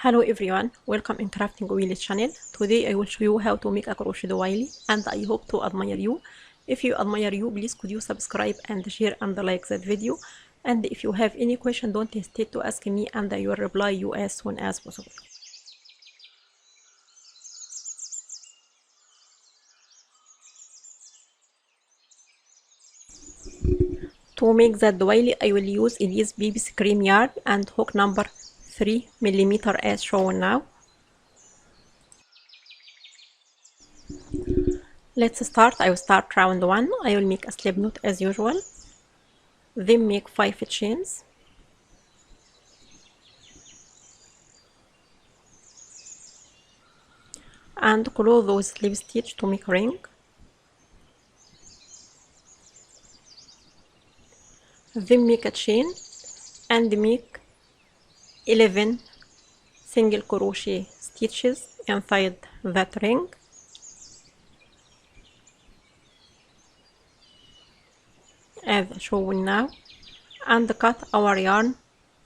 Hello everyone, welcome in Crafting Wheel channel. Today I will show you how to make a crochet doily and I hope to admire you. If you admire you, please could you subscribe and share and like that video. And if you have any question, don't hesitate to ask me and I will reply you as soon as possible. To make that doily, I will use Elise Baby's cream yarn and hook number 3mm as shown now. Let's start. I will start round 1. I will make a slip knot as usual, then make 5 chains, and close those slip stitch to make ring. Then make a chain and make 11 single crochet stitches inside that ring. As shown now, and cut our yarn,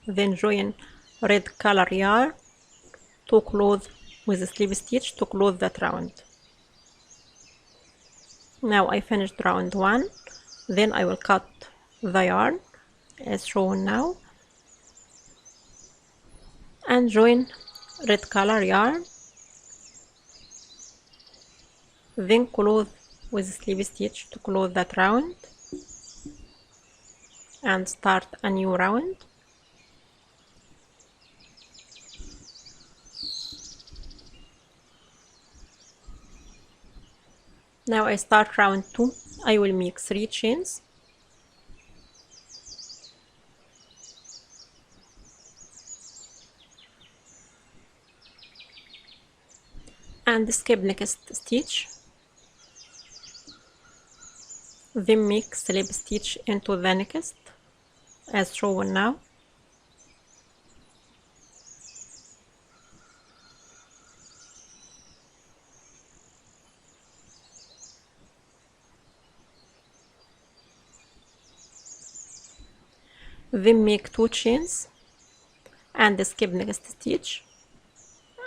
then join red color yarn to close with a slip stitch to close that round. Now I finished round 1, then I will cut the yarn as shown now and join red color yarn, then close with a slip stitch to close that round and start a new round. Now I start round 2. I will make 3 chains, and skip next stitch, then make slip stitch into the next as shown now. Then make 2 chains and skip next stitch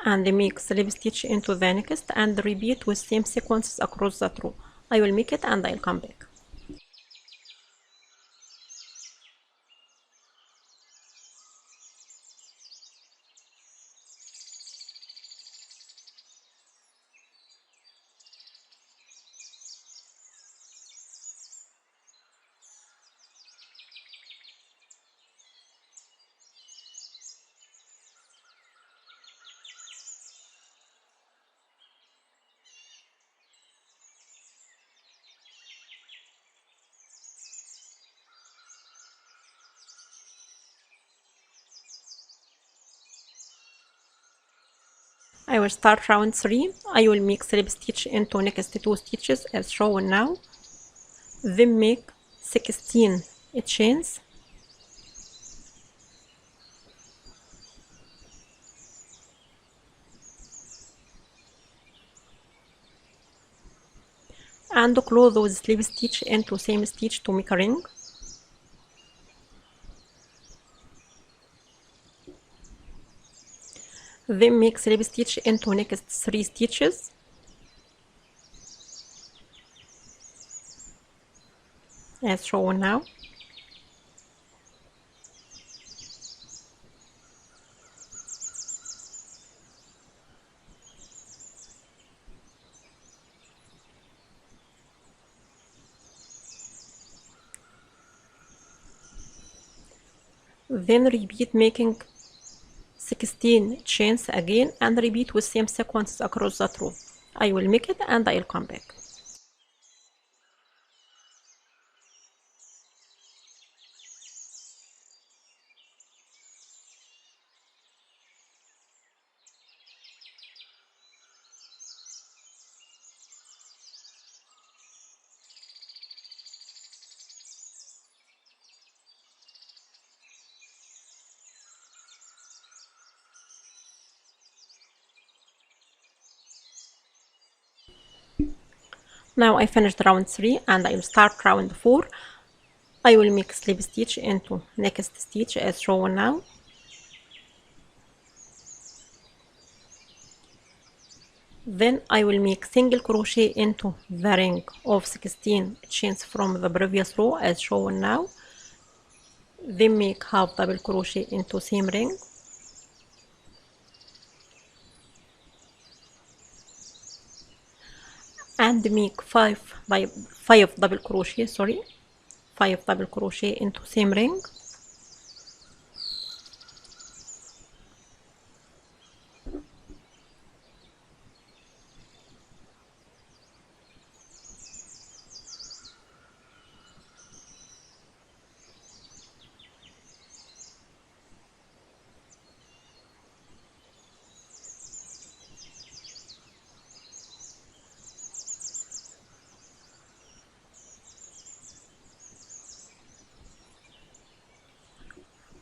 and make slip stitch into the next and repeat with same sequences across the row. I will make it and I'll come back. I will start round 3. I will make slip stitch into next 2 stitches as shown now, then make 16 chains, and close those slip stitch into same stitch to make a ring. Then make slip stitch into next 3 stitches as shown now. Then repeat making 16 chains again and repeat with same sequence across that row. I will make it and I'll come back. Now I finished round 3 and I will start round 4. I will make slip stitch into next stitch as shown now, Then I will make single crochet into the ring of 16 chains from the previous row as shown now. Then make half double crochet into same ring. And make 5 double crochet, 5 double crochet into same ring.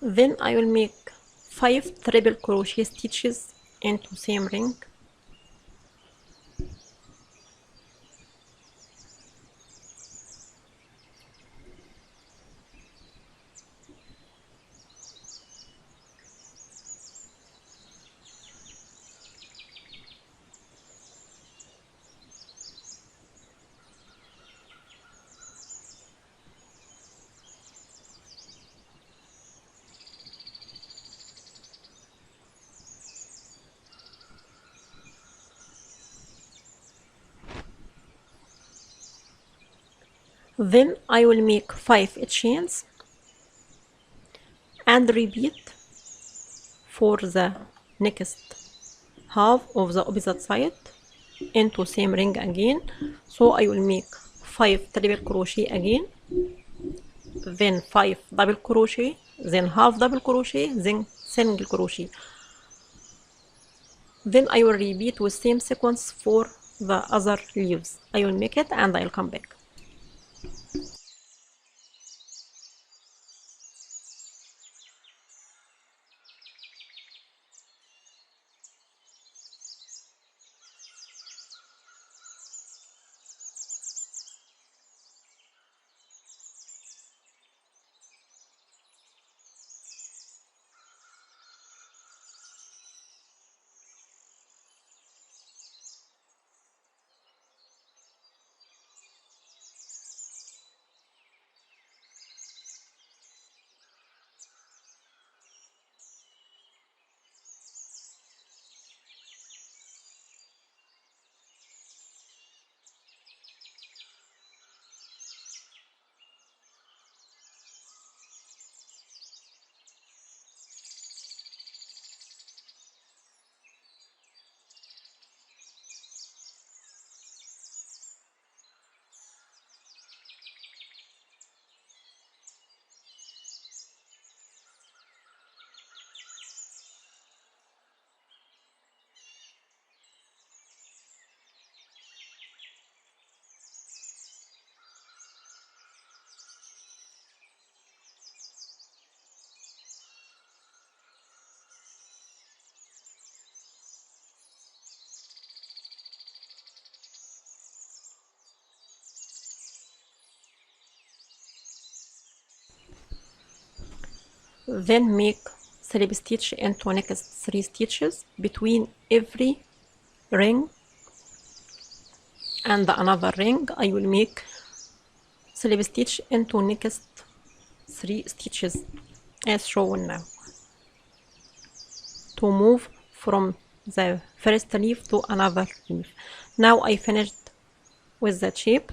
Then I will make 5 triple crochet stitches into same ring. Then I will make 5 chains and repeat for the next half of the opposite side into same ring again. So I will make 5 triple crochet again, then 5 double crochet, then half double crochet, then single crochet. Then I will repeat with same sequence for the other leaves. I will make it and I'll come back. Then make slip stitch into next 3 stitches between every ring and another ring. I will make slip stitch into next 3 stitches as shown now to move from the first leaf to another leaf. Now I finished with the shape.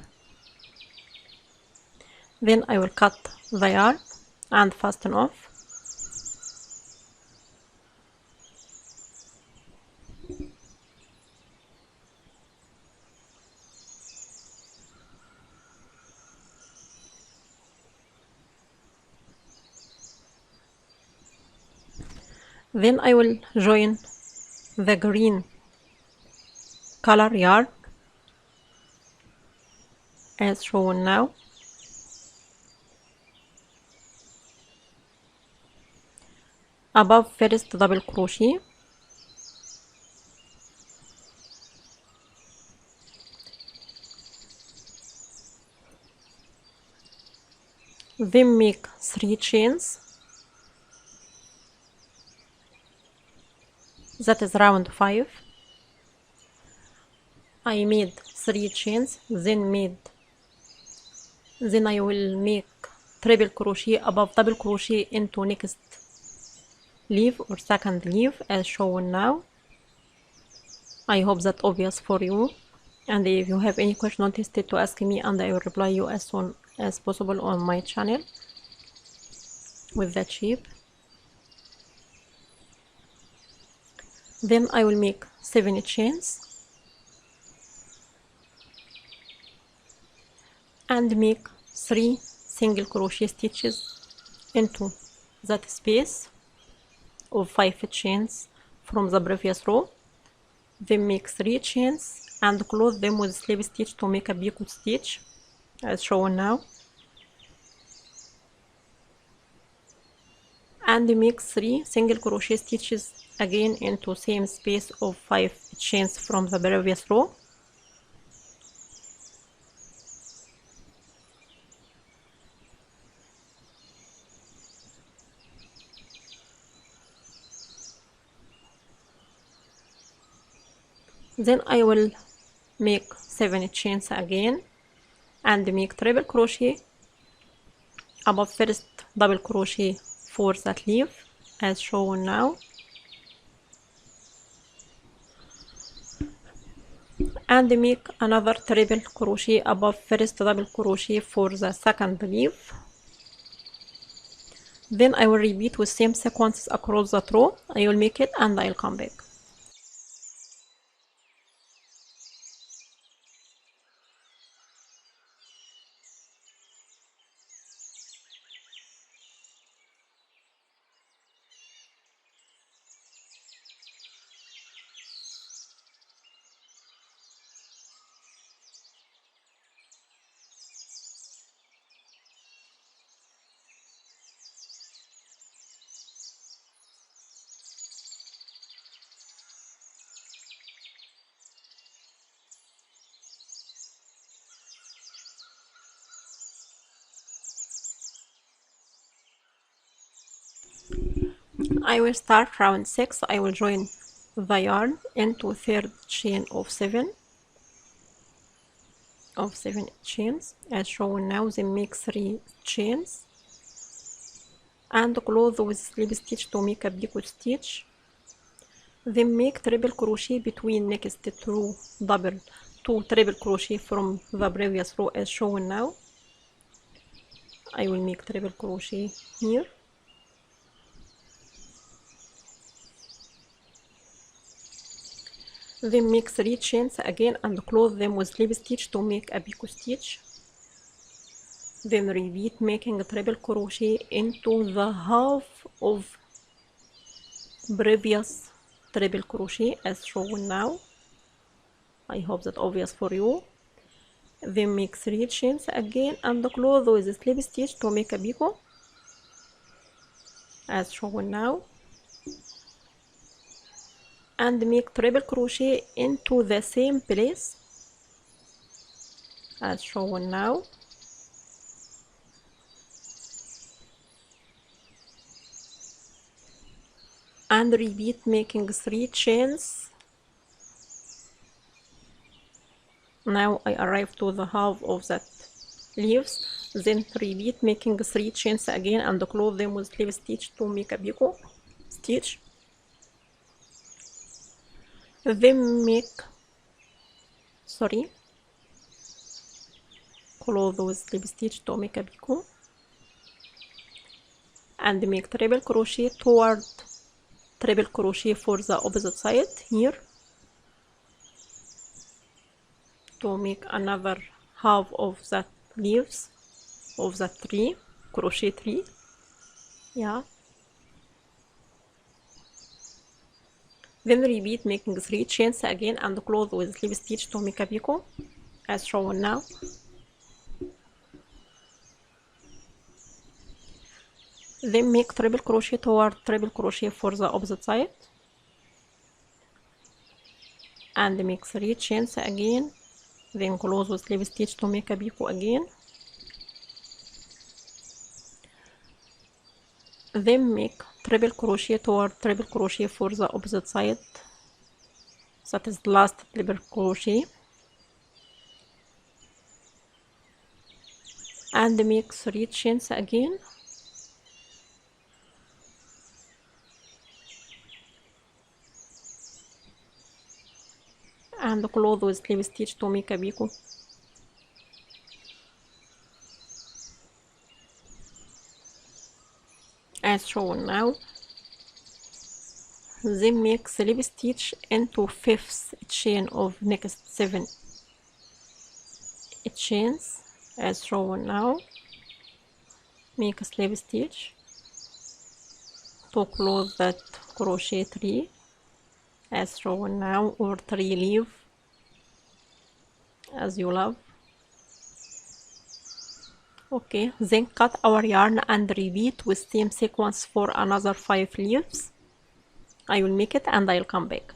Then I will cut the yarn and fasten off. Then I will join the green color yarn as shown now. Above first double crochet, then make 3 chains, that is round 5, I made 3 chains, then I will make triple crochet above double crochet into next leaf or second leaf as shown now. I hope that obvious for you, and if you have any question, don't hesitate to ask me and I will reply you as soon as possible on my channel with that shape. Then I will make 7 chains and make 3 single crochet stitches into that space of 5 chains from the previous row. Then make 3 chains and close them with slip stitch to make a picot stitch as shown now, and make 3 single crochet stitches again into same space of 5 chains from the previous row. Then I will make 7 chains again and make triple crochet above first double crochet for that leaf as shown now, and make another triple crochet above first double crochet for the second leaf. Then I will repeat with same sequences across that row. I will make it and I'll come back. I will start round 6. I will join the yarn into third chain of 7 chains as shown now. Then make 3 chains and close with slip stitch to make a picot stitch. Then make triple crochet between next 2 triple crochet from the previous row as shown now. I will make triple crochet here. Then make 3 chains again and close them with slip stitch to make a picot stitch. Then repeat making triple crochet into the half of previous triple crochet as shown now. I hope that obvious for you. Then make 3 chains again and close with slip stitch to make a picot as shown now, and make triple crochet into the same place as shown now. And repeat making 3 chains. Now I arrive to the half of that leaves. Then repeat making 3 chains again and close them with slip stitch to make a picot stitch. Then close with slip stitch to make a picot and make triple crochet toward triple crochet for the opposite side here to make another half of that leaves of that tree, crochet tree. Yeah. Then repeat making 3 chains again and close with slip stitch to make a picot as shown now. Then make triple crochet toward triple crochet for the opposite side and make 3 chains again, then close with slip stitch to make a picot again. Then make triple crochet toward triple crochet for the opposite side, that is the last triple crochet and make 3 chains again. And close with slip stitch to make a picot as shown now. Then make slip stitch into 5th chain of next 7 chains as shown now. Make a slip stitch to close that crochet tree as shown now, or tree leaf as you love. Okay, then cut our yarn and repeat with same sequence for another 5 leaves. I will make it and I'll come back.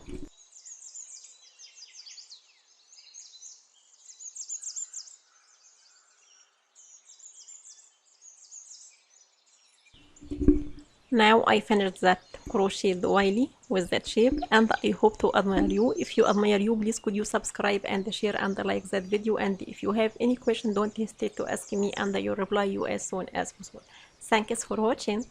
Now I finished that crochet doily with that shape, and I hope to admire you. If you admire you, please could you subscribe and share and like that video, and if you have any question, don't hesitate to ask me and I will reply you as soon as possible. Thanks for watching.